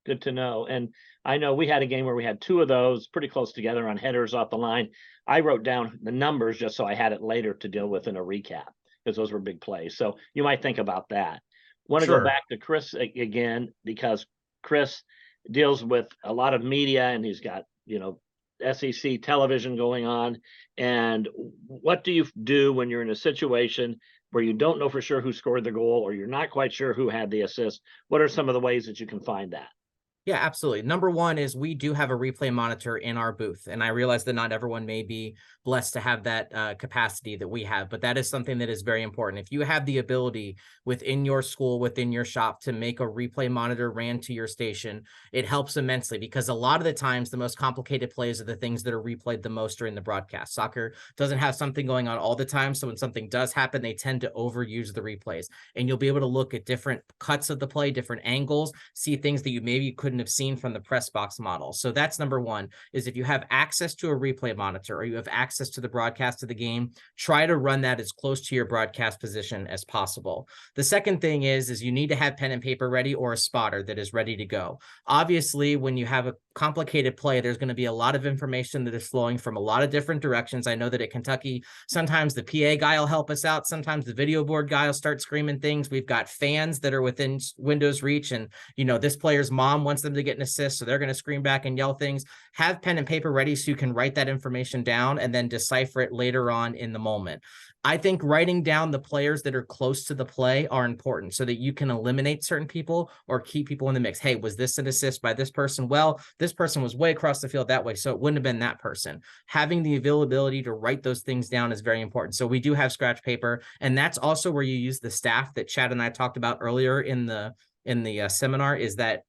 Good to know. And I know we had a game where we had 2 of those pretty close together on headers off the line. I wrote down the numbers just so I had it later to deal with in a recap, because those were big plays. So you might think about that. Want to go back to Chris again, because Chris deals with a lot of media and he's got, SEC television going on. And what do you do when you're in a situation where you don't know for sure who scored the goal, or you're not quite sure who had the assist? What are some of the ways that you can find that? Yeah, absolutely. Number one is we do have a replay monitor in our booth, and I realize that not everyone may be blessed to have that capacity that we have, but that is something that is very important. If you have the ability within your school, within your shop, to make a replay monitor ran to your station, it helps immensely, because a lot of the times the most complicated plays are the things that are replayed the most during the broadcast. Soccer doesn't have something going on all the time, so when something does happen, they tend to overuse the replays, and you'll be able to look at different cuts of the play, different angles, see things that you maybe couldn't have seen from the press box model. So that's number one, is if you have access to a replay monitor or you have access to the broadcast of the game, try to run that as close to your broadcast position as possible. The second thing is you need to have pen and paper ready, or a spotter that is ready to go. Obviously, when you have a complicated play, there's going to be a lot of information that is flowing from a lot of different directions. I know that at Kentucky, sometimes the PA guy will help us out. Sometimes the video board guy will start screaming things. We've got fans that are within Windows reach, and this player's mom wants them to get an assist, so they're going to scream back and yell things. Have pen and paper ready so you can write that information down and then decipher it later on in the moment. I think writing down the players that are close to the play are important, so that you can eliminate certain people or keep people in the mix. Hey, was this an assist by this person? Well, this person was way across the field that way, so it wouldn't have been that person. Having the availability to write those things down is very important. So we do have scratch paper, and that's also where you use the staff that Chad and I talked about earlier in the seminar, is that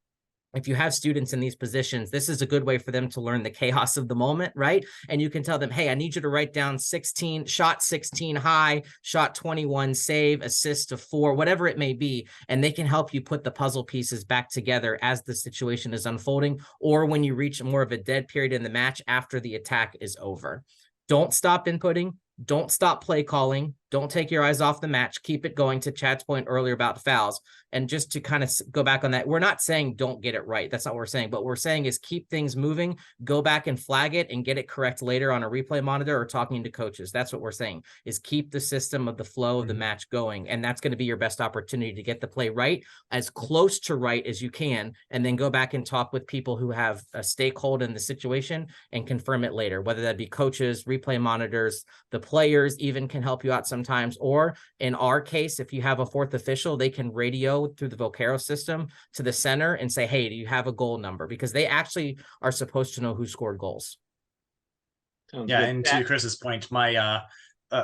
if you have students in these positions, this is a good way for them to learn the chaos of the moment, right? And you can tell them, hey, I need you to write down 16, shot 16 high, shot 21 save, assist to 4, whatever it may be. And they can help you put the puzzle pieces back together as the situation is unfolding, or when you reach more of a dead period in the match after the attack is over. Don't stop inputting. Don't stop play calling. Don't take your eyes off the match. Keep it going, to Chad's point earlier about fouls. And just to kind of go back on that, we're not saying don't get it right. That's not what we're saying. But what we're saying is keep things moving, go back and flag it and get it correct later on a replay monitor or talking to coaches. That's what we're saying, is keep the system of the flow of the match going. And that's going to be your best opportunity to get the play right, as close to right as you can, and then go back and talk with people who have a stakehold in the situation and confirm it later, whether that be coaches, replay monitors, the players even can help you out sometimes. Or in our case, if you have a fourth official, they can radio through the Vocero system to the center and say, hey, do you have a goal number? Because they actually are supposed to know who scored goals. Yeah, and to Chris's point, my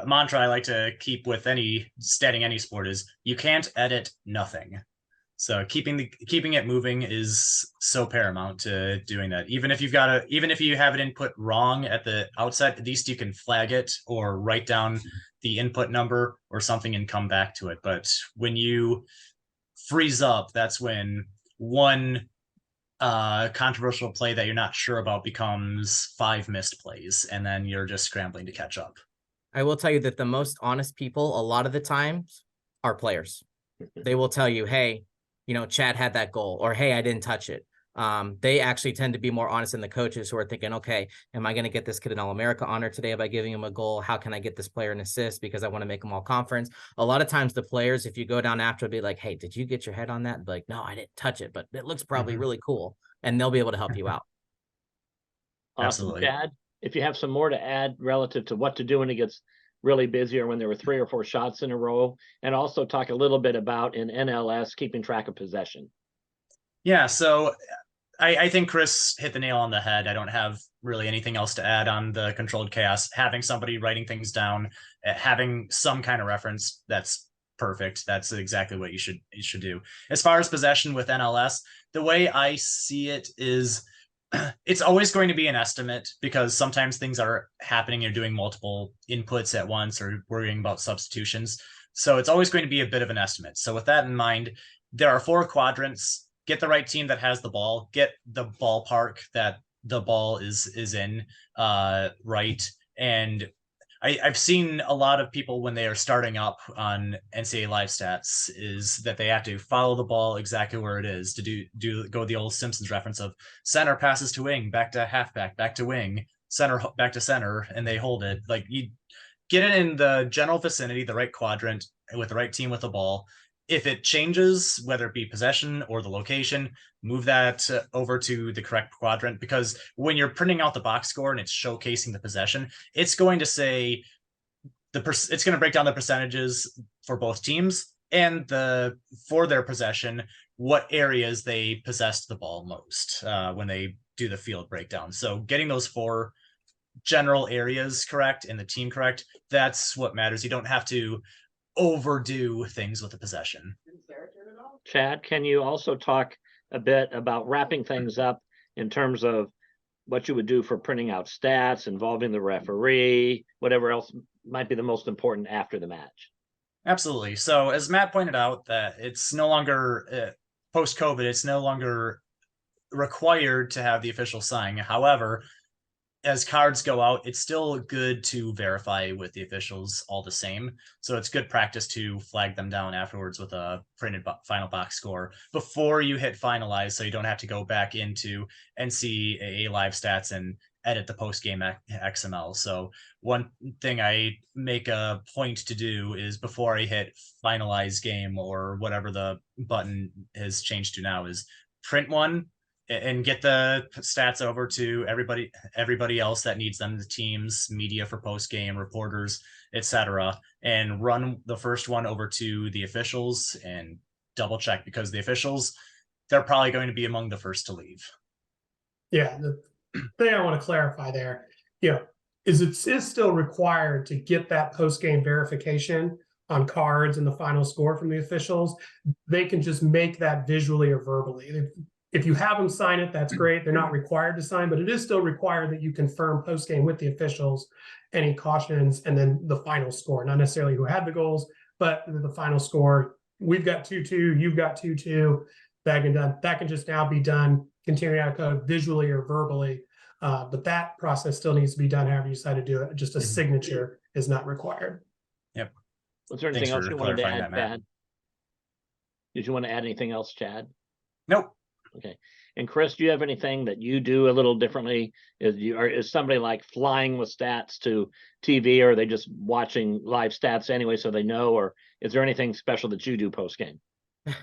mantra I like to keep with any sport is you can't edit nothing. So keeping it moving is so paramount to doing that. Even if you have an input wrong at the outset, at least you can flag it or write down the input number or something and come back to it. But when you freeze up, that's when one controversial play that you're not sure about becomes 5 missed plays, and then you're just scrambling to catch up. I will tell you that the most honest people a lot of the times are players. They will tell you, hey, Chad had that goal, or hey, I didn't touch it. They actually tend to be more honest than the coaches, who are thinking, okay, am I going to get this kid an All-America honor today by giving him a goal? How can I get this player an assist because I want to make them all conference? A lot of times the players, if you go down after, be like, hey, did you get your head on that? Be like, no, I didn't touch it, but it looks probably really cool. And they'll be able to help you out. Awesome. Absolutely. Chad, if you have some more to add relative to what to do when it gets really busy, or when there were 3 or 4 shots in a row, and also talk a little bit about in NLS keeping track of possession. Yeah, so I think Chris hit the nail on the head. I don't have really anything else to add on the controlled chaos. Having somebody writing things down, having some kind of reference, that's perfect. That's exactly what you should do. As far as possession with NLS, the way I see it is it's always going to be an estimate, because sometimes things are happening. You're doing multiple inputs at once or worrying about substitutions. So it's always going to be a bit of an estimate. So with that in mind, there are 4 quadrants. Get the right team that has the ball, get the ballpark that the ball is in right. And I've seen a lot of people when they are starting up on NCAA Live Stats is that they have to follow the ball exactly where it is, to go the old Simpsons reference of center passes to wing, back to halfback, back to wing, center back to center, and they hold it. Like, you get it in the general vicinity, the right quadrant, with the right team with the ball. If it changes, whether it be possession or the location, move that over to the correct quadrant, because when you're printing out the box score and it's showcasing the possession, it's going to say it's going to break down the percentages for both teams and for their possession, what areas they possessed the ball most when they do the field breakdown. So getting those 4 general areas correct and the team correct, that's what matters. You don't have to overdo things with the possession. Chad, can you also talk a bit about wrapping things up in terms of what you would do for printing out stats, involving the referee, whatever else might be the most important after the match? Absolutely. So as Matt pointed out, that it's no longer post-COVID, it's no longer required to have the official sign. However, as cards go out, it's still good to verify with the officials all the same. So it's good practice to flag them down afterwards with a printed final box score before you hit finalize, so you don't have to go back into NCAA live stats and edit the post-game XML. So one thing I make a point to do is before I hit finalize game or whatever the button has changed to now is print one and get the stats over to everybody else that needs them, the teams, media for post game, reporters, etc., and run the first one over to the officials and double check, because the officials, they're probably going to be among the first to leave. Yeah, the thing I want to clarify there, is it is still required to get that post-game verification on cards and the final score from the officials. They can just make that visually or verbally. If you have them sign it, that's great. They're not required to sign, but it is still required that you confirm post-game with the officials any cautions and then the final score, not necessarily who had the goals, but the final score. We've got 2-2, you've got 2-2. That can just now be done, continuing out of code visually or verbally. But that process still needs to be done however you decide to do it. Just a signature is not required. Yep. Was there anything else you wanted to add, Chad? Did you want to add anything else, Chad? Nope. Okay. And Chris, do you have anything that you do a little differently? Is somebody like flying with stats to TV, or are they just watching live stats anyway so they know, or is there anything special that you do post game?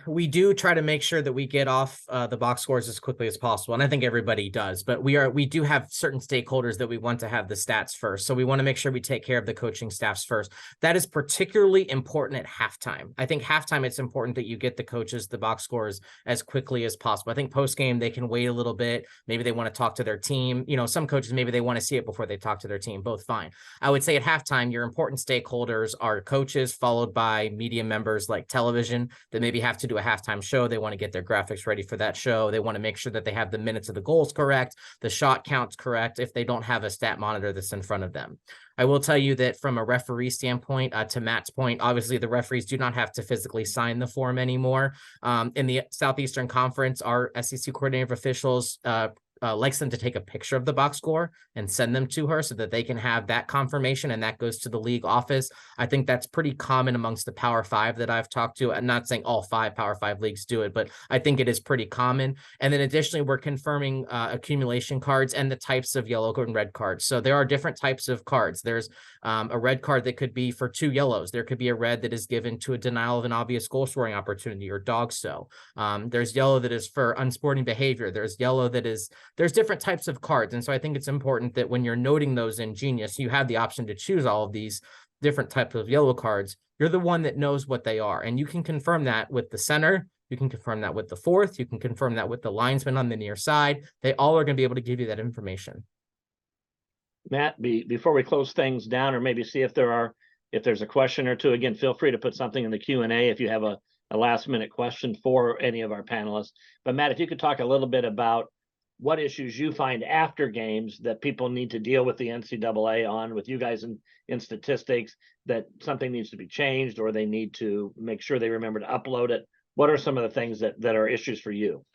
We do try to make sure that we get off the box scores as quickly as possible, and I think everybody does, but we do have certain stakeholders that we want to have the stats first, so we want to make sure we take care of the coaching staffs first. That is particularly important at halftime. I think halftime it's important that you get the coaches the box scores as quickly as possible. I think post game they can wait a little bit, maybe they want to talk to their team. Some coaches maybe they want to see it before they talk to their team. Both fine. I would say at halftime your important stakeholders are coaches, followed by media members like television that maybe have to do a halftime show. They want to get their graphics ready for that show. They want to make sure that they have the minutes of the goals correct, the shot counts correct, if they don't have a stat monitor that's in front of them. I will tell you that from a referee standpoint, to Matt's point, obviously the referees do not have to physically sign the form anymore. In the Southeastern Conference, our SEC coordinator of officials likes them to take a picture of the box score and send them to her so that they can have that confirmation, and that goes to the league office. I think that's pretty common amongst the Power Five that I've talked to. I'm not saying all 5 Power Five leagues do it, but I think it is pretty common. And then additionally, we're confirming accumulation cards and the types of yellow and red cards. So there are different types of cards. There's a red card that could be for 2 yellows. There could be a red that is given to a denial of an obvious goal scoring opportunity or dog so. There's yellow that is for unsporting behavior. There's yellow that is, there's different types of cards. And so I think it's important that when you're noting those in Genius, you have the option to choose all of these different types of yellow cards. You're the one that knows what they are. And you can confirm that with the center. You can confirm that with the fourth. You can confirm that with the linesman on the near side. They all are going to be able to give you that information. Matt, before we close things down, or maybe see if there's a question or two, again, feel free to put something in the Q&A if you have a last minute question for any of our panelists. But Matt, if you could talk a little bit about what issues you find after games that people need to deal with the NCAA on, with you guys in statistics, that something needs to be changed, or they need to make sure they remember to upload it. What are some of the things that are issues for you?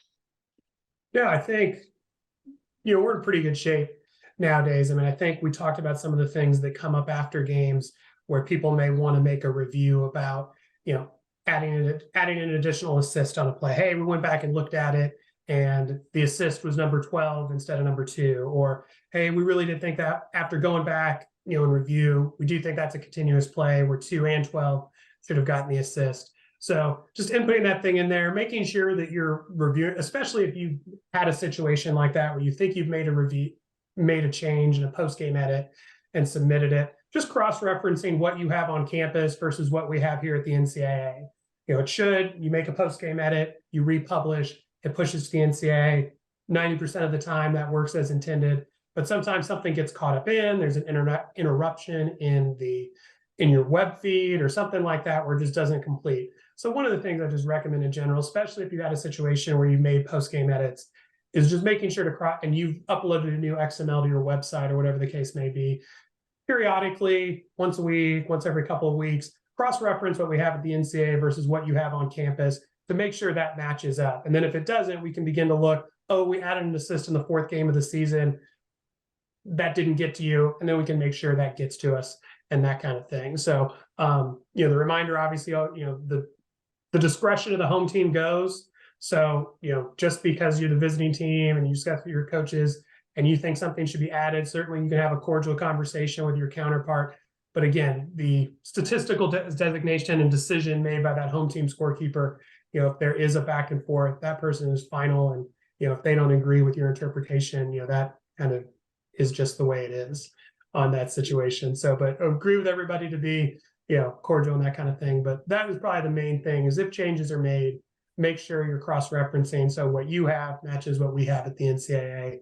Yeah, I think, we're in pretty good shape nowadays. I mean, I think we talked about some of the things that come up after games where people may want to make a review about, adding an additional assist on a play. Hey, we went back and looked at it, and the assist was number 12 instead of number 2. Or, hey, we really did think that after going back, in review, we do think that's a continuous play where 2 and 12 should have gotten the assist. So just inputting that thing in there, making sure that you're reviewing, especially if you had a situation like that where you think you've made a change in a post-game edit and submitted it, just cross-referencing what you have on campus versus what we have here at the NCAA. You make a post-game edit, you republish, it pushes to the NCAA. 90% of the time that works as intended. but sometimes something gets caught up there's an interruption in your web feed or something like that where it just doesn't complete. So one of the things I just recommend in general, especially if you had a situation where you made post-game edits, is just making sure to and you've uploaded a new XML to your website or whatever the case may be, periodically, once a week, once every couple of weeks, cross-reference what we have at the NCAA versus what you have on campus to make sure that matches up. And then if it doesn't, we can begin to look, oh, we added an assist in the 4th game of the season. That didn't get to you. And then we can make sure that gets to us and that kind of thing. So, the reminder, obviously, the discretion of the home team goes. So, just because you're the visiting team and you discuss with your coaches and you think something should be added, certainly you can have a cordial conversation with your counterpart. But again, the statistical designation and decision made by that home team scorekeeper, if there is a back and forth, that person is final. And, if they don't agree with your interpretation, that kind of is just the way it is on that situation. So, but agree with everybody to be, cordial and that kind of thing. But that is probably the main thing, is if changes are made, make sure you're cross-referencing. So what you have matches what we have at the NCAA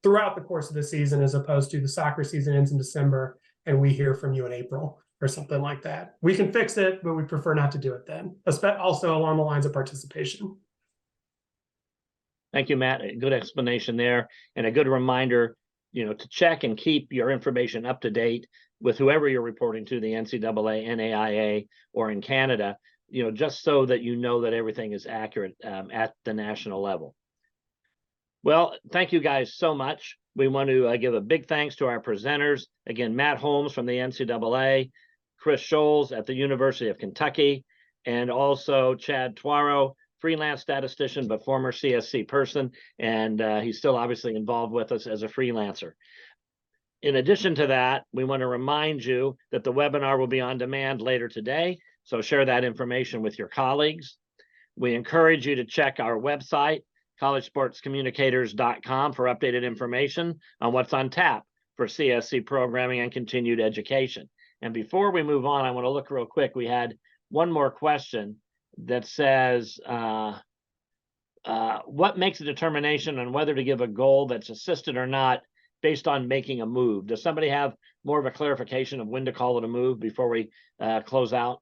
throughout the course of the season, as opposed to the soccer season ends in December and we hear from you in April or something like that. We can fix it, but we prefer not to do it then, also along the lines of participation. Thank you, Matt. A good explanation there, and a good reminder, to check and keep your information up to date with whoever you're reporting to, the NCAA, NAIA, or in Canada, just so that that everything is accurate at the national level. Well, thank you guys so much. We want to give a big thanks to our presenters. Again, Matt Holmes from the NCAA, Chris Scholes at the University of Kentucky, and also Chad Tuaro, freelance statistician, but former CSC person, and he's still obviously involved with us as a freelancer. In addition to that, we want to remind you that the webinar will be on demand later today, so share that information with your colleagues. We encourage you to check our website, collegesportscommunicators.com, for updated information on what's on tap for CSC programming and continued education. And before we move on, I want to look real quick. We had one more question that says, what makes a determination on whether to give a goal that's assisted or not based on making a move? Does somebody have more of a clarification of when to call it a move before we close out?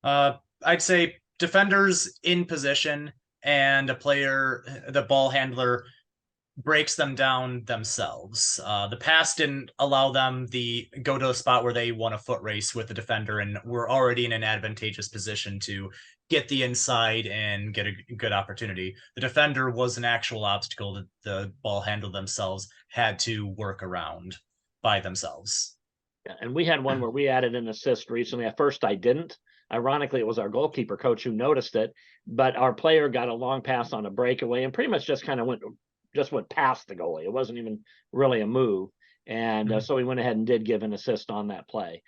I'd say defenders in position and a player, the ball handler, breaks them down themselves. The pass didn't allow them go to a spot where they won a foot race with the defender and were already in an advantageous position to get the inside and get a good opportunity. The defender was an actual obstacle that the ball handler themselves had to work around by themselves. Yeah, and we had one where we added an assist recently. At first I didn't. Ironically, it was our goalkeeper coach who noticed it, but our player got a long pass on a breakaway and pretty much just kind of went past the goalie. It wasn't even really a move. And so we went ahead and did give an assist on that play.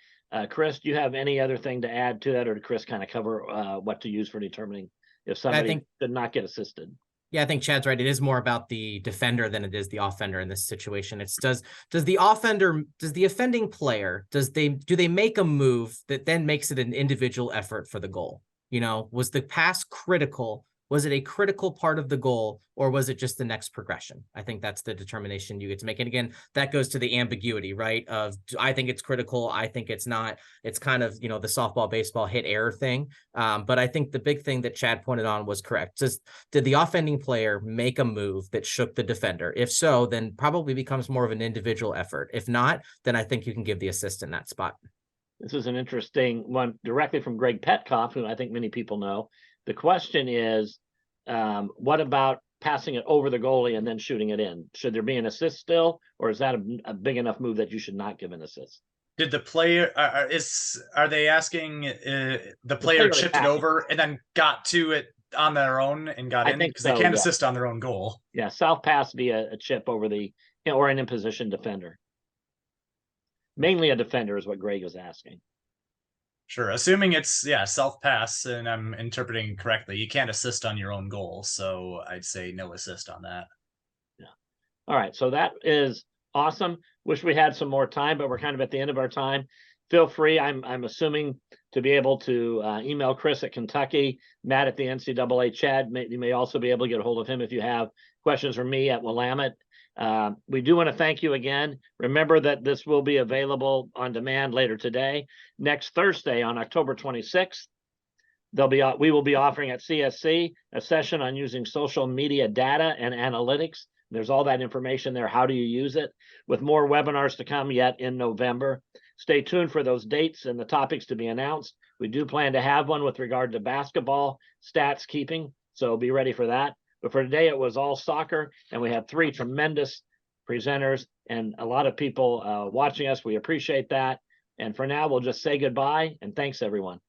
Chris, do you have any other thing to add to that, or did Chris kind of cover what to use for determining if somebody did not get assisted? Yeah, I think Chad's right. It is more about the defender than it is the offender in this situation. It's does the offending player, do they make a move that then makes it an individual effort for the goal? Was the pass critical? Was it a critical part of the goal, or was it just the next progression? I think that's the determination you get to make. And again, that goes to the ambiguity, right? Of, I think it's critical, I think it's not. It's kind of, the softball, baseball hit error thing. But I think the big thing that Chad pointed on was correct. Did the offending player make a move that shook the defender? If so, then probably becomes more of an individual effort. If not, then I think you can give the assist in that spot. This is an interesting one directly from Greg Petkoff, who I think many people know. The question is, what about passing it over the goalie and then shooting it in? Should there be an assist still, or is that a big enough move that you should not give an assist? Did the player are they asking the player chipped it over and then got to it on their own and got in? Because they can't assist on their own goal. Yeah, south pass via a chip over or an in-position defender. Mainly a defender is what Greg was asking. Sure. Assuming it's, self-pass, and I'm interpreting correctly, you can't assist on your own goal. So I'd say no assist on that. Yeah. All right. So that is awesome. Wish we had some more time, but we're kind of at the end of our time. Feel free, I'm assuming, to be able to email Chris at Kentucky, Matt at the NCAA, Chad, you may also be able to get a hold of him if you have questions for me at Willamette. We do want to thank you again. Remember that this will be available on demand later today. Next Thursday on October 26th, we will be offering at CSC a session on using social media data and analytics. There's all that information there. How do you use it? With more webinars to come yet in November. Stay tuned for those dates and the topics to be announced. We do plan to have one with regard to basketball stats keeping, so be ready for that. But for today, it was all soccer, and we have 3 tremendous presenters and a lot of people watching us. We appreciate that. And for now, we'll just say goodbye and thanks, everyone.